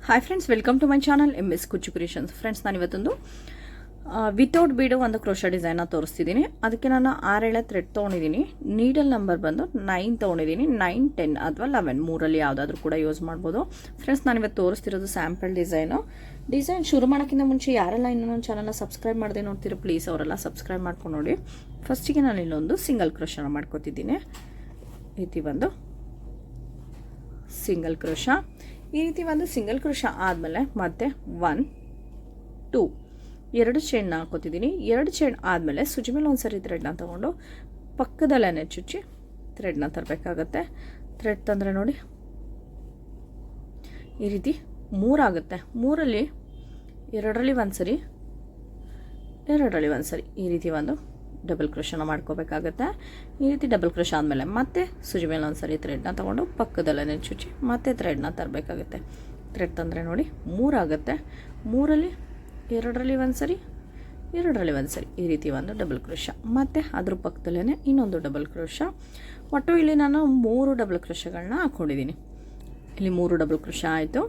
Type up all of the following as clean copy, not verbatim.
Hi friends, welcome to my channel MS Kuchchu creations. Friends, ನಾನು ಇವತ್ತೊಂದು without ಬೀಡು ಒಂದು ಕ್ರೋಶಾ ಡಿಸೈನ್ನ ತೋರಿಸ್ತಿದ್ದೀನಿ. ಅದಕ್ಕೆ ನಾನು 6 ಥ್ರೆಡ್ ತೊಗೊಂಡಿದ್ದೀನಿ. ನೀಡಲ್ ನಂಬರ್ ಬಂದು 9 ತೊಗೊಂಡಿದ್ದೀನಿ. 9, 10 ಅಥವಾ 11 ಮೂರಲ್ಲಿ ಯಾವುದಾದ್ರೂ ಕೂಡ ಯೂಸ್ ಮಾಡ್ಬೋದು. ಫ್ರೆಂಡ್ಸ್, ನಾನು ಇವತ್ತು ತೋರಿಸ್ತಿರೋದು ಸ್ಯಾಂಪಲ್ ಡಿಸೈನ್ ಶುರು ಮಾಡೋಕ್ಕಿಂತ ಮುಂಚೆ ಯಾರೆಲ್ಲ ಇನ್ನೂ ನನ್ನ ಚಾನಲ್ನ ಸಬ್ಸ್ಕ್ರೈಬ್ ಮಾಡದೆ ನೋಡ್ತೀರೋ ಪ್ಲೀಸ್ ಅವರೆಲ್ಲ ಸಬ್ಸ್ಕ್ರೈಬ್ ಮಾಡ್ಕೊಂಡು ನೋಡಿ. ಫಸ್ಟಿಗೆ ನಾನು ಇಲ್ಲೊಂದು ಸಿಂಗಲ್ ಕ್ರೋಶಾನ ಮಾಡ್ಕೊತಿದ್ದೀನಿ. ಈ ರೀತಿ ಒಂದು ಸಿಂಗಲ್ ಕ್ರೋಶಾ. ಈ ರೀತಿ ಒಂದು ಸಿಂಗಲ್ ಕ್ರೋಶಾ ಆದಮೇಲೆ ಮತ್ತೆ 1, 2 2 ಚೈನ್ನ ಹಾಕೋತಿದ್ದೀನಿ. 2 ಚೈನ್ ಆದಮೇಲೆ ಸುಜಿ ಮೇಲೆ ಒಂದ್ಸರಿ ಥ್ರೆಡ್ನ ತೊಗೊಂಡು ಪಕ್ಕದಲ್ಲೇ ಚುಚ್ಚಿ ಥ್ರೆಡ್ನ ತರಬೇಕಾಗತ್ತೆ. ಥ್ರೆಡ್ ತಂದರೆ ನೋಡಿ ಈ ರೀತಿ 3 ಆಗುತ್ತೆ. 3ರಲ್ಲಿ 2ರಲ್ಲಿ ಒಂದ್ಸರಿ, 2ರಲ್ಲಿ ಒಂದ್ಸರಿ ಈ ರೀತಿ ಒಂದು ಡಬಲ್ ಕ್ರೋಶಾನ ಮಾಡ್ಕೋಬೇಕಾಗತ್ತೆ. ಈ ರೀತಿ ಡಬಲ್ ಕ್ರೋಶಾ ಆದಮೇಲೆ ಮತ್ತೆ ಸುಜಿ ಮೇಲೆ ಒಂದ್ಸರಿ ಥ್ರೆಡ್ನ ತೊಗೊಂಡು ಪಕ್ಕದಲ್ಲೇ ಚುಚ್ಚಿ ಮತ್ತೆ ಥ್ರೆಡ್ನ ತರಬೇಕಾಗುತ್ತೆ. ಥ್ರೆಡ್ ತಂದರೆ ನೋಡಿ 3 ಆಗುತ್ತೆ. 3ರಲ್ಲಿ 2ರಲ್ಲಿ ಒಂದ್ಸರಿ, 2ರಲ್ಲಿ ಒಂದ್ಸರಿ ಈ ರೀತಿ ಒಂದು ಡಬಲ್ ಕ್ರೋಶಾ. ಮತ್ತು ಅದ್ರ ಪಕ್ಕದಲ್ಲೇ ಇನ್ನೊಂದು ಡಬಲ್ ಕ್ರೋಶಾ. ಒಟ್ಟು ಇಲ್ಲಿ ನಾನು 3 ಡಬಲ್ ಕ್ರೋಶಾಗಳನ್ನ ಹಾಕ್ಕೊಂಡಿದ್ದೀನಿ. ಇಲ್ಲಿ 3 ಡಬಲ್ ಕ್ರೋಶಾ ಆಯಿತು.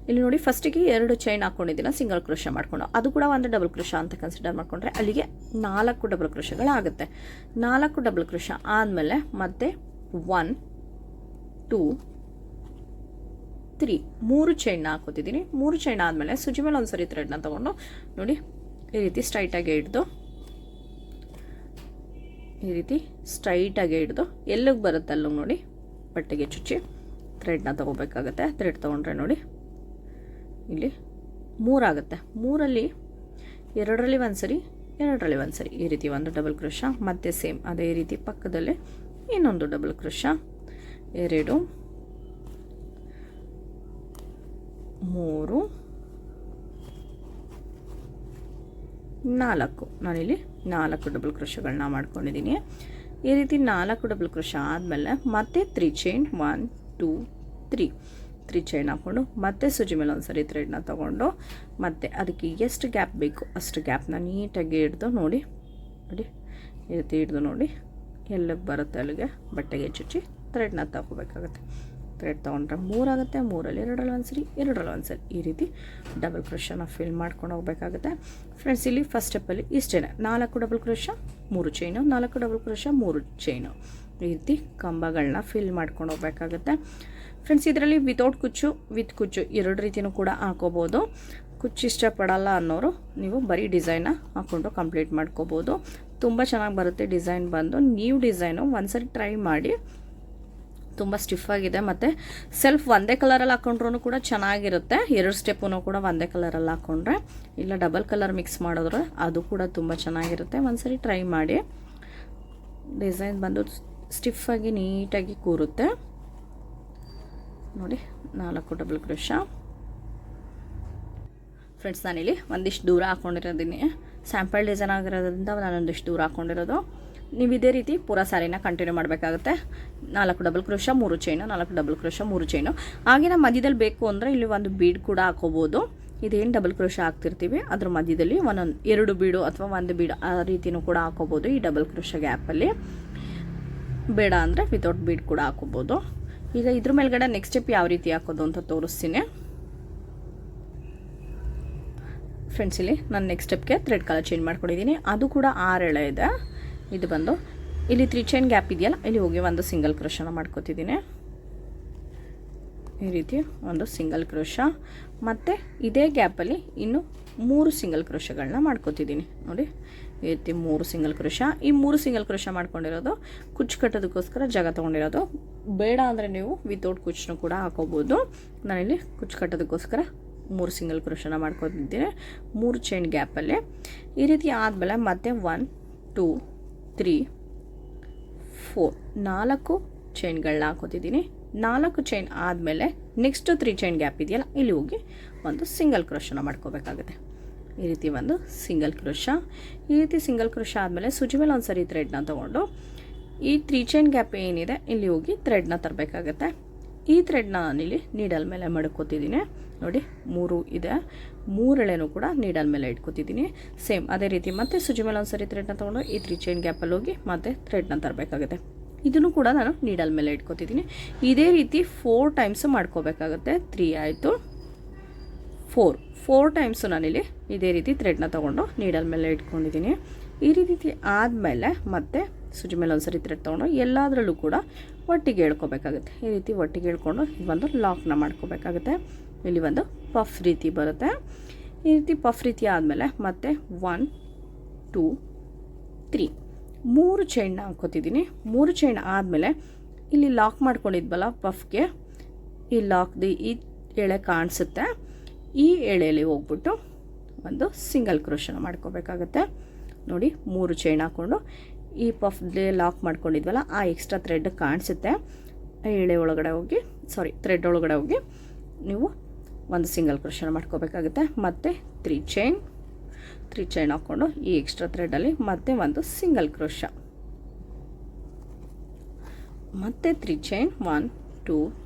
ಇಲ್ಲಿ ನೋಡಿ ಫಸ್ಟಿಗೆ 2 ಚೈನ್ ಹಾಕ್ಕೊಂಡಿದ್ದೀನಿ ಸಿಂಗಲ್ ಕ್ರೋಶಾ ಮಾಡಿಕೊಂಡು, ಅದು ಕೂಡ ಒಂದು ಡಬಲ್ ಕ್ರೋಶಾ ಅಂತ ಕನ್ಸಿಡರ್ ಮಾಡಿಕೊಂಡ್ರೆ ಅಲ್ಲಿಗೆ 4 ಡಬಲ್ ಕ್ರೋಶಾಗಳಾಗುತ್ತೆ. 4 ಡಬಲ್ ಕ್ರೋಶಾ ಆದಮೇಲೆ ಮತ್ತೆ 1, 2, 3 3 ಚೈನ್ನ ಹಾಕೋತಿದ್ದೀನಿ. 3 ಚೈನ್ ಆದಮೇಲೆ ಸುಜಿ ಮೇಲೆ ಒಂದ್ಸರಿ ಥ್ರೆಡ್ನ ತೊಗೊಂಡು ನೋಡಿ ಈ ರೀತಿ ಸ್ಟ್ರೈಟಾಗಿ ಹಿಡಿದು ಎಲ್ಲಿಗೆ ಬರುತ್ತೆ ಅಲ್ಲಿಗೆ ನೋಡಿ ಬಟ್ಟೆಗೆ ಚುಚ್ಚಿ ಥ್ರೆಡ್ನ ತೊಗೋಬೇಕಾಗತ್ತೆ. ಥ್ರೆಡ್ ತೊಗೊಂಡ್ರೆ ನೋಡಿ ಇಲ್ಲಿ 3 ಆಗುತ್ತೆ. 3ರಲ್ಲಿ 2ರಲ್ಲಿ ಒಂದ್ಸರಿ, 2ರಲ್ಲಿ ಒಂದ್ಸರಿ ಈ ರೀತಿ ಒಂದು ಡಬಲ್ ಕ್ರೋಶಾ. ಮತ್ತೆ ಸೇಮ್ ಅದೇ ರೀತಿ ಪಕ್ಕದಲ್ಲೇ ಇನ್ನೊಂದು ಡಬಲ್ ಕ್ರೋಶಾ. 2, 3, 4 ನಾನಿಲ್ಲಿ 4 ಡಬಲ್ ಕ್ರೋಶಾಗಳನ್ನ ಮಾಡ್ಕೊಂಡಿದ್ದೀನಿ. ಈ ರೀತಿ 4 ಡಬಲ್ ಕ್ರೋಶಾ ಆದಮೇಲೆ ಮತ್ತೆ 3 ಚೈನ್ 1, 2, 3 ಚೈನ್ ಹಾಕ್ಕೊಂಡು ಮತ್ತೆ ಸುಜಿ ಮೇಲೆ ಒಂದ್ಸರಿ ಥ್ರೆಡ್ನ ತೊಗೊಂಡು ಮತ್ತೆ ಅದಕ್ಕೆ ಎಷ್ಟು ಗ್ಯಾಪ್ ಬೇಕು ಅಷ್ಟು ಗ್ಯಾಪ್ನ ನೀಟಾಗಿ ಹಿಡ್ದು ನೋಡಿ ಈ ರೀತಿ ಹಿಡ್ದು ನೋಡಿ ಎಲ್ಲಿಗೆ ಬರುತ್ತೆ ಅಲ್ಲಿಗೆ ಬಟ್ಟೆಗೆ ಚುಚ್ಚಿ ಥ್ರೆಡ್ನ ತಗೋಬೇಕಾಗುತ್ತೆ. ಥ್ರೆಡ್ ತೊಗೊಂಡ್ರೆ 3 ಆಗುತ್ತೆ. 3ರಲ್ಲಿ 2ರಲ್ಲಿ ಒಂದ್ಸರಿ, 2ರಲ್ಲಿ ಒಂದ್ಸರಿ ಈ ರೀತಿ ಡಬಲ್ ಕ್ರೋಶಾನ ಫಿಲ್ ಮಾಡ್ಕೊಂಡು ಹೋಗಬೇಕಾಗುತ್ತೆ. ಫ್ರೆಂಡ್ಸ್, ಇಲ್ಲಿ ಫಸ್ಟ್ ಸ್ಟೆಪ್ಪಲ್ಲಿ ಇಷ್ಟೇ 4 double crochet 3 chain, 4 double crochet 3 chain ಈ ರೀತಿ ಕಂಬಗಳನ್ನ ಫಿಲ್ ಮಾಡ್ಕೊಂಡು ಹೋಗಬೇಕಾಗುತ್ತೆ. ಫ್ರೆಂಡ್ಸ್, ಇದರಲ್ಲಿ ವಿತೌಟ್ ಕುಚ್ಚು, ವಿತ್ ಕುಚ್ಚು 2 ರೀತಿಯೂ ಕೂಡ ಹಾಕೋಬೋದು. ಕುಚ್ಚು ಇಷ್ಟಪಡಲ್ಲ ಅನ್ನೋರು ನೀವು ಬರೀ ಡಿಸೈನ್ನ ಹಾಕ್ಕೊಂಡು ಕಂಪ್ಲೀಟ್ ಮಾಡ್ಕೋಬೋದು. ತುಂಬ ಚೆನ್ನಾಗಿ ಬರುತ್ತೆ ಡಿಸೈನ್ ಬಂದು. ನೀವು ಡಿಸೈನು ಒಂದ್ಸರಿ ಟ್ರೈ ಮಾಡಿ. ತುಂಬ ಸ್ಟಿಫಾಗಿದೆ ಮತ್ತು ಸೆಲ್ಫ್ ಒಂದೇ ಕಲರಲ್ಲಿ ಹಾಕ್ಕೊಂಡ್ರೂ ಕೂಡ ಚೆನ್ನಾಗಿರುತ್ತೆ. 2 ಸ್ಟೆಪ್ಪೂ ಕೂಡ ಒಂದೇ ಕಲರಲ್ಲಿ ಹಾಕ್ಕೊಂಡ್ರೆ, ಇಲ್ಲ ಡಬಲ್ ಕಲರ್ ಮಿಕ್ಸ್ ಮಾಡಿದ್ರೆ ಅದು ಕೂಡ ತುಂಬ ಚೆನ್ನಾಗಿರುತ್ತೆ. ಒಂದ್ಸರಿ ಟ್ರೈ ಮಾಡಿ. ಡಿಸೈನ್ ಬಂದು ಸ್ಟಿಫಾಗಿ ನೀಟಾಗಿ ಕೂರುತ್ತೆ ನೋಡಿ. 4 ಡಬಲ್ ಕ್ರೋಶಾ. ಫ್ರೆಂಡ್ಸ್, ನಾನಿಲ್ಲಿ ಒಂದಿಷ್ಟು ದೂರ ಹಾಕ್ಕೊಂಡಿರೋದೀನಿ. ಸ್ಯಾಂಪಲ್ ಡಿಸೈನ್ ಆಗಿರೋದ್ರಿಂದ ನಾನೊಂದಿಷ್ಟು ದೂರ ಹಾಕ್ಕೊಂಡಿರೋದು. ನೀವು ಇದೇ ರೀತಿ ಪೂರಾ ಸ್ಯಾರಿನ ಕಂಟಿನ್ಯೂ ಮಾಡಬೇಕಾಗುತ್ತೆ. 4 double crochet 3 chain, 4 double crochet 3 chain. ಹಾಗೆ ನಮ್ಮ ಮಧ್ಯದಲ್ಲಿ ಬೇಕು ಅಂದರೆ ಇಲ್ಲಿ ಒಂದು ಬೀಡ್ ಕೂಡ ಹಾಕೋಬೋದು. ಇದೇನು ಡಬಲ್ ಕ್ರೋಶಾ ಹಾಕ್ತಿರ್ತೀವಿ ಅದ್ರ ಮಧ್ಯದಲ್ಲಿ 2 ಬೀಡು ಅಥವಾ 1 ಬೀಡು ಆ ರೀತಿಯೂ ಕೂಡ ಹಾಕೋಬೋದು ಈ ಡಬಲ್ ಕ್ರೋಶಾ ಗ್ಯಾಪಲ್ಲಿ. ಬೇಡ ಅಂದರೆ ವಿತೌಟ್ ಬೀಡ್ ಕೂಡ ಹಾಕೋಬೋದು. ಈಗ ಇದ್ರ ಮೇಲ್ಗಡೆ ನೆಕ್ಸ್ಟ್ ಸ್ಟೆಪ್ ಯಾವ ರೀತಿ ಹಾಕೋದು ಅಂತ ತೋರಿಸ್ತೀನಿ. ಫ್ರೆಂಡ್ಸ್, ಇಲ್ಲಿ ನಾನು ನೆಕ್ಸ್ಟ್ ಸ್ಟೆಪ್ಗೆ ಥ್ರೆಡ್ ಕಲರ್ ಚೇಂಜ್ ಮಾಡ್ಕೊಂಡಿದ್ದೀನಿ. ಅದು ಕೂಡ 6 ಎಳೆ ಇದೆ. ಇದು ಬಂದು ಇಲ್ಲಿ 3 ಚೈನ್ ಗ್ಯಾಪ್ ಇದೆಯಲ್ಲ, ಇಲ್ಲಿ ಹೋಗಿ ಒಂದು ಸಿಂಗಲ್ ಕ್ರೋಶಾನ ಮಾಡ್ಕೋತಿದ್ದೀನಿ. ಈ ರೀತಿ ಒಂದು ಸಿಂಗಲ್ ಕ್ರೋಶಾ. ಮತ್ತು ಇದೇ ಗ್ಯಾಪಲ್ಲಿ ಇನ್ನು 3 ಸಿಂಗಲ್ ಕ್ರೋಶಾಗಳನ್ನ ಮಾಡ್ಕೋತಿದ್ದೀನಿ ನೋಡಿ. ಈ ರೀತಿ 3 ಸಿಂಗಲ್ ಕ್ರೋಶಾ. ಈ 3 ಸಿಂಗಲ್ ಕ್ರೋಶಾ ಮಾಡ್ಕೊಂಡಿರೋದು ಕುಚ್ಚು ಕಟ್ಟೋದಕ್ಕೋಸ್ಕರ ಜಾಗ ತೊಗೊಂಡಿರೋದು. ಬೇಡ ಅಂದರೆ ನೀವು ವಿತೌಟ್ ಕುಚ್ಚನ್ನು ಕೂಡ ಹಾಕೋಬೋದು. ನಾನಿಲ್ಲಿ ಕುಚ್ಚು ಕಟ್ಟೋದಕ್ಕೋಸ್ಕರ 3 ಸಿಂಗಲ್ ಕ್ರೋಶಾನ ಮಾಡ್ಕೊತಿದ್ದೀನಿ 3 ಚೈನ್ ಗ್ಯಾಪಲ್ಲಿ. ಈ ರೀತಿ ಆದಮೇಲೆ ಮತ್ತೆ 1, 2, 3, 4 4 ಚೈನ್ಗಳನ್ನ ಹಾಕೋತಿದ್ದೀನಿ. 4 ಚೈನ್ ಆದಮೇಲೆ ನೆಕ್ಸ್ಟ್ 3 ಚೈನ್ ಗ್ಯಾಪ್ ಇದೆಯಲ್ಲ, ಇಲ್ಲಿ ಹೋಗಿ ಒಂದು ಸಿಂಗಲ್ ಕ್ರೋಶಾನ ಮಾಡ್ಕೋಬೇಕಾಗುತ್ತೆ. ಈ ರೀತಿ ಒಂದು ಸಿಂಗಲ್ ಕ್ರೋಶಾ. ಈ ರೀತಿ ಸಿಂಗಲ್ ಕ್ರೋಶಾ ಆದಮೇಲೆ ಸುಜಿ ಮೇಲೆ ಒಂದ್ಸರಿ ಥ್ರೆಡ್ನ ತೊಗೊಂಡು ಈ 3 ಚೈನ್ ಗ್ಯಾಪ್ ಏನಿದೆ ಇಲ್ಲಿ ಹೋಗಿ ಥ್ರೆಡ್ನ ತರಬೇಕಾಗತ್ತೆ. ಈ ಥ್ರೆಡ್ನ ನಾನಿಲ್ಲಿ ನೀಡಲ್ ಮೇಲೆ ಮಡ್ಕೋತಿದ್ದೀನಿ ನೋಡಿ. 3 ಇದೆ, 3 ಎಳೆನೂ ಕೂಡ ನೀಡಲ್ ಮೇಲೆ ಇಟ್ಕೋತಿದ್ದೀನಿ. ಸೇಮ್ ಅದೇ ರೀತಿ ಮತ್ತೆ ಸುಜಿ ಮೇಲೆ ಒಂದ್ಸರಿ ಥ್ರೆಡ್ನ ತೊಗೊಂಡು ಈ 3 ಚೈನ್ ಗ್ಯಾಪಲ್ಲಿ ಹೋಗಿ ಮತ್ತೆ ಥ್ರೆಡ್ನ ತರಬೇಕಾಗುತ್ತೆ. ಇದನ್ನು ಕೂಡ ನಾನು ನೀಡಲ್ ಮೇಲೆ ಇಟ್ಕೋತಿದ್ದೀನಿ. ಇದೇ ರೀತಿ 4 ಟೈಮ್ಸ್ ಮಾಡ್ಕೋಬೇಕಾಗುತ್ತೆ. 3 ಆಯಿತು, 4 ಟೈಮ್ಸು ನಾನಿಲ್ಲಿ ಇದೇ ರೀತಿ ಥ್ರೆಡ್ನ ತೊಗೊಂಡು ನೀಡಲ್ ಮೇಲೆ ಇಟ್ಕೊಂಡಿದ್ದೀನಿ. ಈ ರೀತಿ ಆದಮೇಲೆ ಮತ್ತೆ ಸೂಜಿ ಮೇಲೆ ಒಂದ್ಸರಿ ಥ್ರೆಡ್ ತೊಗೊಂಡು ಎಲ್ಲದರಲ್ಲೂ ಕೂಡ ಒಟ್ಟಿಗೆ ಎಳ್ಕೊಬೇಕಾಗುತ್ತೆ. ಈ ರೀತಿ ಒಟ್ಟಿಗೆ ಎಳ್ಕೊಂಡು ಒಂದು ಲಾಕ್ನ ಮಾಡ್ಕೋಬೇಕಾಗುತ್ತೆ. ಇಲ್ಲಿ ಒಂದು ಪಫ್ ರೀತಿ ಬರುತ್ತೆ. ಈ ರೀತಿ ಪಫ್ ರೀತಿ ಆದಮೇಲೆ ಮತ್ತೆ 1 2 3 3 ಚೈನ್ನ ಹಾಕ್ಕೋತಿದ್ದೀನಿ. 3 ಚೈನ್ ಆದಮೇಲೆ ಇಲ್ಲಿ ಲಾಕ್ ಮಾಡ್ಕೊಂಡಿದ್ವಲ್ಲ ಪಫ್ಗೆ, ಈ ಲಾಕ್ದು ಈ ಎಳೆ ಕಾಣಿಸುತ್ತೆ. ಈ ಎಳೆಯಲ್ಲಿ ಹೋಗ್ಬಿಟ್ಟು ಒಂದು ಸಿಂಗಲ್ ಕ್ರೋಶನ ಮಾಡ್ಕೋಬೇಕಾಗುತ್ತೆ. ನೋಡಿ 3 ಚೈನ್ ಹಾಕ್ಕೊಂಡು ಈ ಪಫ್ಗೆ ಲಾಕ್ ಮಾಡ್ಕೊಂಡಿದ್ವಲ್ಲ ಆ ಎಕ್ಸ್ಟ್ರಾ ಥ್ರೆಡ್ ಕಾಣಿಸುತ್ತೆ. ಎಳೆ ಒಳಗಡೆ ಹೋಗಿ ಥ್ರೆಡ್ ಒಳಗಡೆ ಹೋಗಿ ನೀವು ಒಂದು ಸಿಂಗಲ್ ಕ್ರೋಶನ ಮಾಡ್ಕೋಬೇಕಾಗುತ್ತೆ. ಮತ್ತು 3 ಚೈನ್ ಹಾಕ್ಕೊಂಡು ಈ ಎಕ್ಸ್ಟ್ರಾ ಥ್ರೆಡಲ್ಲಿ ಮತ್ತೆ ಒಂದು ಸಿಂಗಲ್ ಕ್ರೋಶ, ಮತ್ತೆ 3 ಚೈನ್ 1 2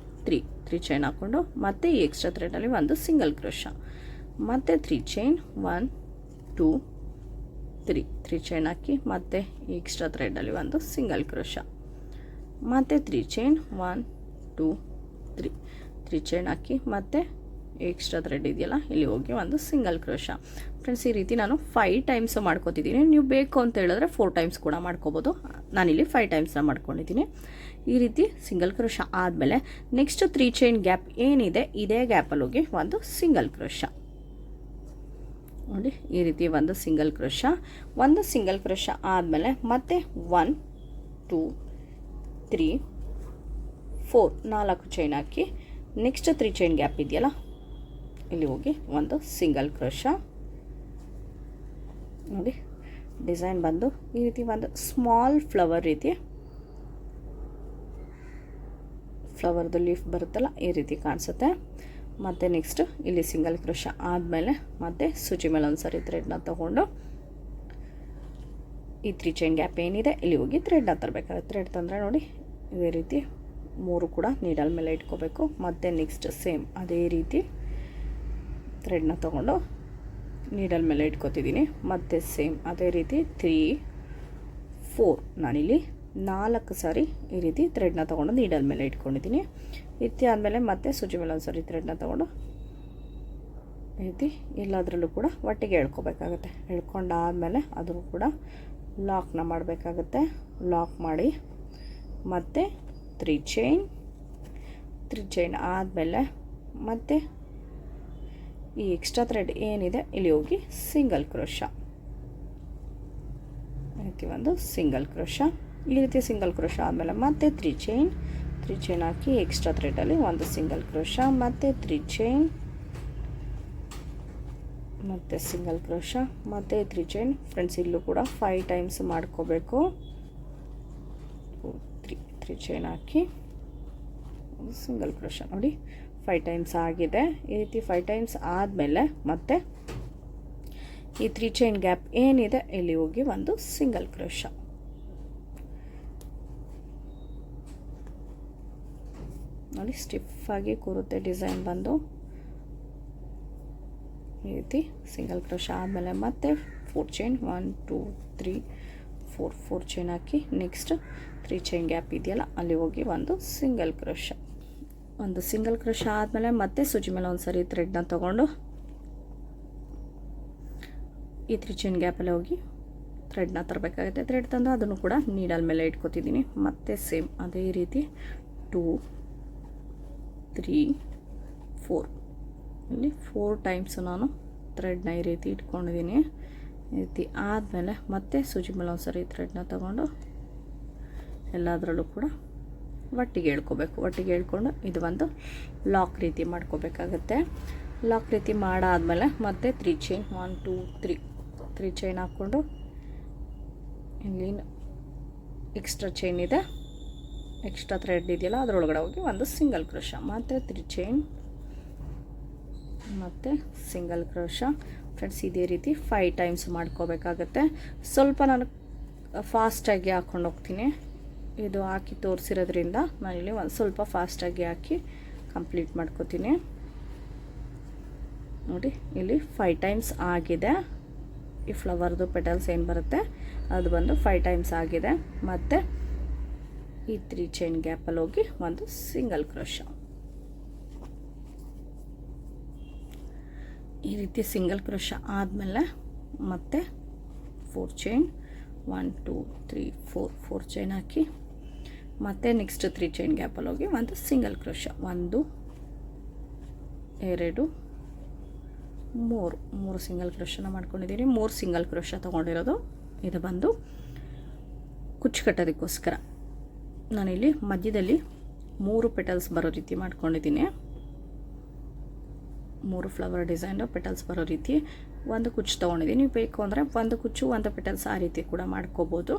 3 ಚೈನ್ ಹಾಕ್ಕೊಂಡು ಮತ್ತೆ ಈ ಎಕ್ಸ್ಟ್ರಾ ಥ್ರೆಡಲ್ಲಿ ಒಂದು ಸಿಂಗಲ್ ಕ್ರೋಶ, ಮತ್ತೆ 3 ಚೈನ್ 1 2 3 ಚೈನ್ ಹಾಕಿ ಮತ್ತೆ ಈ ಎಕ್ಸ್ಟ್ರಾ ಥ್ರೆಡಲ್ಲಿ ಒಂದು ಸಿಂಗಲ್ ಕ್ರೋಶ, ಮತ್ತೆ 3 ಚೈನ್ 1 2 3 ಚೈನ್ ಹಾಕಿ ಮತ್ತೆ ಎಕ್ಸ್ಟ್ರಾ ಥ್ರೆಡ್ ಇದೆಯಲ್ಲ ಇಲ್ಲಿ ಹೋಗಿ ಒಂದು ಸಿಂಗಲ್ ಕ್ರೋಶ. ಫ್ರೆಂಡ್ಸ್, ಈ ರೀತಿ ನಾನು 5 ಟೈಮ್ಸ್ ಮಾಡ್ಕೋತಿದ್ದೀನಿ. ನೀವು ಬೇಕು ಅಂತ ಹೇಳಿದ್ರೆ 4 ಟೈಮ್ಸ್ ಕೂಡ ಮಾಡ್ಕೋಬೋದು. ನಾನಿಲ್ಲಿ 5 ಟೈಮ್ಸ್ನ ಮಾಡ್ಕೊಂಡಿದ್ದೀನಿ. ಈ ರೀತಿ ಸಿಂಗಲ್ ಕ್ರೋಶ ಆದಮೇಲೆ ನೆಕ್ಸ್ಟ್ 3 ಚೈನ್ ಗ್ಯಾಪ್ ಏನಿದೆ ಇದೇ ಗ್ಯಾಪಲ್ಲಿ ಹೋಗಿ ಒಂದು ಸಿಂಗಲ್ ಕ್ರೋಶ. ನೋಡಿ ಈ ರೀತಿ ಒಂದು ಸಿಂಗಲ್ ಕ್ರೋಶ ಆದಮೇಲೆ ಮತ್ತೆ 1 2 3 4 4 ಚೈನ್ ಹಾಕಿ ನೆಕ್ಸ್ಟ್ 3 ಚೈನ್ ಗ್ಯಾಪ್ ಇದೆಯಲ್ಲ ಇಲ್ಲಿ ಹೋಗಿ ಒಂದು ಸಿಂಗಲ್ ಕ್ರೋಶ. ನೋಡಿ ಡಿಸೈನ್ ಬಂದು ಈ ರೀತಿ ಒಂದು ಸ್ಮಾಲ್ ಫ್ಲವರ್ ರೀತಿ, ಫ್ಲವರ್ದು ಲೀಫ್ ಬರುತ್ತಲ್ಲ ಈ ರೀತಿ ಕಾಣಿಸುತ್ತೆ. ಮತ್ತು ನೆಕ್ಸ್ಟ್ ಇಲ್ಲಿ ಸಿಂಗಲ್ ಕ್ರೋಶ ಆದಮೇಲೆ ಮತ್ತೆ ಸೂಜಿ ಮೇಲೆ ಒಂದ್ಸರಿ ಥ್ರೆಡ್ನ ತೊಗೊಂಡು ಈ 3 ಚೈನ್ ಗ್ಯಾಪ್ ಏನಿದೆ ಇಲ್ಲಿ ಹೋಗಿ ಥ್ರೆಡ್ನ ತರಬೇಕಾಗುತ್ತೆ. ಥ್ರೆಡ್ ತಂದರೆ ನೋಡಿ ಇದೇ ರೀತಿ 3 ಕೂಡ ನೀಡಲ್ ಮೇಲೆ ಇಟ್ಕೋಬೇಕು. ಮತ್ತು ನೆಕ್ಸ್ಟ್ ಸೇಮ್ ಅದೇ ರೀತಿ ಥ್ರೆಡ್ನ ತೊಗೊಂಡು ನೀಡಲ್ ಮೇಲೆ ಇಟ್ಕೋತಿದ್ದೀನಿ. ಮತ್ತು ಸೇಮ್ ಅದೇ ರೀತಿ 3 4 ನಾನಿಲ್ಲಿ 4 ಸಾರಿ ಈ ರೀತಿ ಥ್ರೆಡ್ನ ತೊಗೊಂಡು ನೀಡಲ್ ಮೇಲೆ ಇಟ್ಕೊಂಡಿದ್ದೀನಿ. ಇತ್ತಿ ಆದಮೇಲೆ ಮತ್ತೆ ಸೂಜಿ ಮೇಲೆ ಒಂದ್ಸರಿ ಥ್ರೆಡ್ನ ತೊಗೊಂಡು ಈ ರೀತಿ ಎಲ್ಲದರಲ್ಲೂ ಕೂಡ ಒಟ್ಟಿಗೆ ಎಳ್ಕೊಬೇಕಾಗುತ್ತೆ. ಎಳ್ಕೊಂಡಾದಮೇಲೆ ಅದನ್ನು ಕೂಡ ಲಾಕ್ನ ಮಾಡಬೇಕಾಗುತ್ತೆ. ಲಾಕ್ ಮಾಡಿ ಮತ್ತೆ 3 ಚೈನ್ ಆದಮೇಲೆ ಮತ್ತೆ ಈ ಎಕ್ಸ್ಟ್ರಾ ಥ್ರೆಡ್ ಏನಿದೆ ಇಲ್ಲಿ ಹೋಗಿ ಸಿಂಗಲ್ ಕ್ರೋಶ, ಈ ರೀತಿ ಒಂದು ಸಿಂಗಲ್ ಕ್ರೋಶ. ಈ ರೀತಿ ಸಿಂಗಲ್ ಕ್ರೋಶ ಆದಮೇಲೆ ಮತ್ತೆ 3 ಚೈನ್ ಹಾಕಿ ಎಕ್ಸ್ಟ್ರಾ ಥ್ರೆಡಲ್ಲಿ ಒಂದು ಸಿಂಗಲ್ ಕ್ರೋಶ, ಮತ್ತು 3 ಚೈನ್ ಮತ್ತು ಸಿಂಗಲ್ ಕ್ರೋಶ, ಮತ್ತು 3 ಚೈನ್. ಫ್ರೆಂಡ್ಸ್, ಇಲ್ಲೂ ಕೂಡ 5 ಟೈಮ್ಸ್ ಮಾಡ್ಕೋಬೇಕು. 3 ಚೈನ್ ಹಾಕಿ ಸಿಂಗಲ್ ಕ್ರೋಶ. ನೋಡಿ 5 ಟೈಮ್ಸ್ ಆಗಿದೆ. ಈ ರೀತಿ 5 ಟೈಮ್ಸ್ ಆದಮೇಲೆ ಮತ್ತೆ ಈ 3 ಚೈನ್ ಗ್ಯಾಪ್ ಏನಿದೆ ಇಲ್ಲಿ ಹೋಗಿ ಒಂದು ಸಿಂಗಲ್ ಕ್ರೋಶ. ನೋಡಿ ಸ್ಟಿಫಾಗಿ ಕೂರುತ್ತೆ ಡಿಸೈನ್ ಬಂದು. ಈ ರೀತಿ ಸಿಂಗಲ್ ಕ್ರೋಶ ಆದಮೇಲೆ ಮತ್ತೆ 4 ಚೈನ್ 1 2 3 4 ಚೈನ್ ಹಾಕಿ ನೆಕ್ಸ್ಟ್ 3 ಚೈನ್ ಗ್ಯಾಪ್ ಇದೆಯಲ್ಲ ಅಲ್ಲಿ ಹೋಗಿ ಒಂದು ಸಿಂಗಲ್ ಕ್ರೋಶ. ಒಂದು ಸಿಂಗಲ್ ಕ್ರೋಶ ಆದಮೇಲೆ ಮತ್ತೆ ಸೂಜಿ ಮೇಲೆ ಒಂದ್ಸರಿ ಥ್ರೆಡ್ನ ತೊಗೊಂಡು ಈ 3 ಚೈನ್ ಗ್ಯಾಪಲ್ಲಿ ಹೋಗಿ ಥ್ರೆಡ್ನ ತರಬೇಕಾಗುತ್ತೆ. ಥ್ರೆಡ್ ತಂದು ಅದನ್ನು ಕೂಡ ನೀಡಲ್ ಮೇಲೆ ಇಟ್ಕೋತಿದ್ದೀನಿ. ಮತ್ತೆ ಸೇಮ್ ಅದೇ ರೀತಿ 2 3 4 ಇಲ್ಲಿ 4 ಟೈಮ್ಸು ನಾನು ಥ್ರೆಡ್ನ ಈ ರೀತಿ ಇಟ್ಕೊಂಡಿದ್ದೀನಿ. ಈ ರೀತಿ ಆದಮೇಲೆ ಮತ್ತೆ ಸೂಜಿ ಮೇಲೆ ಒಂದ್ಸರಿ ಥ್ರೆಡ್ನ ತೊಗೊಂಡು ಎಲ್ಲದರಲ್ಲೂ ಕೂಡ ಒಟ್ಟಿಗೆ ಎಳ್ಕೊಬೇಕು. ಒಟ್ಟಿಗೆ ಎಳ್ಕೊಂಡು ಇದು ಒಂದು ಲಾಕ್ ರೀತಿ ಮಾಡ್ಕೋಬೇಕಾಗತ್ತೆ. ಲಾಕ್ ರೀತಿ ಮಾಡಾದಮೇಲೆ ಮತ್ತೆ 3 ಚೈನ್ 1 2 3 ಚೈನ್ ಹಾಕ್ಕೊಂಡು ಇಲ್ಲಿ ಎಕ್ಸ್ಟ್ರಾ ಚೈನ್ ಇದೆ, ಎಕ್ಸ್ಟ್ರಾ ಥ್ರೆಡ್ ಇದೆಯಲ್ಲ ಅದರೊಳಗಡೆ ಹೋಗಿ ಒಂದು ಸಿಂಗಲ್ ಕ್ರೋಶ, ಮತ್ತು 3 ಚೈನ್ ಮತ್ತು ಸಿಂಗಲ್ ಕ್ರೋಶ. ಫ್ರೆಂಡ್ಸ್, ಇದೇ ರೀತಿ 5 ಟೈಮ್ಸ್ ಮಾಡ್ಕೋಬೇಕಾಗತ್ತೆ. ಸ್ವಲ್ಪ ನಾನು ಫಾಸ್ಟಾಗಿ ಹಾಕ್ಕೊಂಡು ಹೋಗ್ತೀನಿ. ಇದು ಹಾಕಿ ತೋರಿಸಿರೋದ್ರಿಂದ ನಾನಿಲ್ಲಿ ಒಂದು ಸ್ವಲ್ಪ ಫಾಸ್ಟಾಗಿ ಹಾಕಿ ಕಂಪ್ಲೀಟ್ ಮಾಡ್ಕೋತೀನಿ. ನೋಡಿ ಇಲ್ಲಿ 5 ಟೈಮ್ಸ್ ಆಗಿದೆ. ಈ ಫ್ಲವರ್ದು ಪೆಟಲ್ಸ್ ಏನು ಬರುತ್ತೆ ಅದು ಬಂದು 5 ಟೈಮ್ಸ್ ಆಗಿದೆ. ಮತ್ತು ಈ 3 ಚೈನ್ ಗ್ಯಾಪಲ್ಲಿ ಹೋಗಿ ಒಂದು ಸಿಂಗಲ್ ಕ್ರೋಶ. ಈ ರೀತಿ ಸಿಂಗಲ್ ಕ್ರೋಶ ಆದಮೇಲೆ ಮತ್ತೆ 4 ಚೈನ್ 1 2 3 4 ಚೈನ್ ಹಾಕಿ ಮತ್ತೆ ನೆಕ್ಸ್ಟ್ 3 ಚೈನ್ ಗ್ಯಾಪಲ್ಲಿ ಹೋಗಿ ಒಂದು ಸಿಂಗಲ್ ಕ್ರೋಶ 1 2 3 ಸಿಂಗಲ್ ಕ್ರೋಶನ ಮಾಡ್ಕೊಂಡಿದ್ದೀನಿ. 3 ಸಿಂಗಲ್ ಕ್ರೋಶ ತೊಗೊಂಡಿರೋದು. ಇದು ಬಂದು ಕುಚ್ಚು ಕಟ್ಟೋದಕ್ಕೋಸ್ಕರ ನಾನಿಲ್ಲಿ ಮಧ್ಯದಲ್ಲಿ 3 ಪೆಟಲ್ಸ್ ಬರೋ ರೀತಿ ಮಾಡ್ಕೊಂಡಿದ್ದೀನಿ. 3 ಫ್ಲವರ್ ಡಿಸೈನ್ ಪೆಟಲ್ಸ್ ಬರೋ ರೀತಿ ಒಂದು ಕುಚ್ಚು ತೊಗೊಂಡಿದ್ದೀನಿ. ನೀವು ಬೇಕು ಅಂದರೆ ಒಂದು ಕುಚ್ಚು ಒಂದು ಪೆಟಲ್ಸ್ ಆ ರೀತಿ ಕೂಡ ಮಾಡ್ಕೋಬೋದು.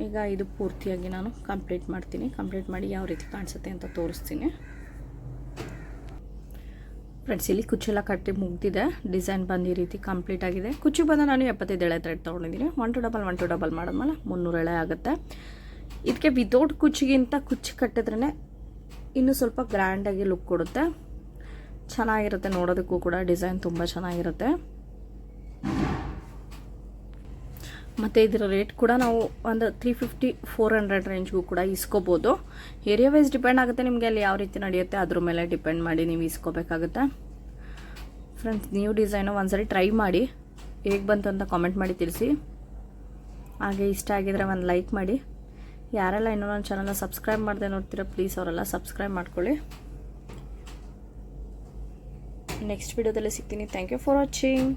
ಈಗ ಇದು ಪೂರ್ತಿಯಾಗಿ ನಾನು ಕಂಪ್ಲೀಟ್ ಮಾಡ್ತೀನಿ. ಕಂಪ್ಲೀಟ್ ಮಾಡಿ ಯಾವ ರೀತಿ ಕಾಣಿಸುತ್ತೆ ಅಂತ ತೋರಿಸ್ತೀನಿ. ಫ್ರೆಂಡ್ಸ್, ಇಲ್ಲಿ ಕುಚ್ಚೆಲ್ಲ ಕಟ್ಟಿ ಮುಗ್ದಿದೆ. ಡಿಸೈನ್ ಬಂದು ಈ ರೀತಿ ಕಂಪ್ಲೀಟ್ ಆಗಿದೆ. ಕುಚ್ಚು ಬಂದು ನಾನು 75 ಎಳೆ ಥ್ರೆಡ್ ತೊಗೊಂಡಿದ್ದೀನಿ. 1 to double 1 to double ಮಾಡಿದ್ಮೇಲೆ 300 ಎಳೆ ಆಗುತ್ತೆ. ಇದಕ್ಕೆ ವಿತೌಟ್ ಕುಚ್ಚಿಗಿಂತ ಕುಚ್ಚು ಕಟ್ಟಿದ್ರೇ ಇನ್ನೂ ಸ್ವಲ್ಪ ಗ್ರ್ಯಾಂಡಾಗಿ ಲುಕ್ ಕೊಡುತ್ತೆ, ಚೆನ್ನಾಗಿರುತ್ತೆ. ನೋಡೋದಕ್ಕೂ ಕೂಡ ಡಿಸೈನ್ ತುಂಬ ಚೆನ್ನಾಗಿರುತ್ತೆ. ಮತ್ತು ಇದರ ರೇಟ್ ಕೂಡ ನಾವು ಒಂದು 350-400 ರೇಂಜ್ಗೂ ಕೂಡ ಇಸ್ಕೋಬೋದು. ಏರಿಯಾ ವೈಸ್ ಡಿಪೆಂಡ್ ಆಗುತ್ತೆ. ನಿಮಗೆ ಅಲ್ಲಿ ಯಾವ ರೀತಿ ನಡೆಯುತ್ತೆ ಅದ್ರ ಮೇಲೆ ಡಿಪೆಂಡ್ ಮಾಡಿ ನೀವು ಇಸ್ಕೋಬೇಕಾಗುತ್ತೆ. ಫ್ರೆಂಡ್ಸ್, ನ್ಯೂ ಡಿಸೈನು ಒಂದ್ಸರಿ ಟ್ರೈ ಮಾಡಿ, ಹೇಗೆ ಬಂತು ಅಂತ ಕಾಮೆಂಟ್ ಮಾಡಿ ತಿಳಿಸಿ. ಹಾಗೆ ಇಷ್ಟ ಆಗಿದ್ರೆ ಒಂದು ಲೈಕ್ ಮಾಡಿ. ಯಾರೆಲ್ಲ ಇನ್ನೂ ನನ್ನ ಚಾನಲ್ನ ಸಬ್ಸ್ಕ್ರೈಬ್ ಮಾಡದೆ ನೋಡ್ತೀರಾ ಪ್ಲೀಸ್ ಅವರೆಲ್ಲ ಸಬ್ಸ್ಕ್ರೈಬ್ ಮಾಡ್ಕೊಳ್ಳಿ. ನೆಕ್ಸ್ಟ್ ವಿಡಿಯೋದಲ್ಲಿ ಸಿಗ್ತೀನಿ. Thank you for watching.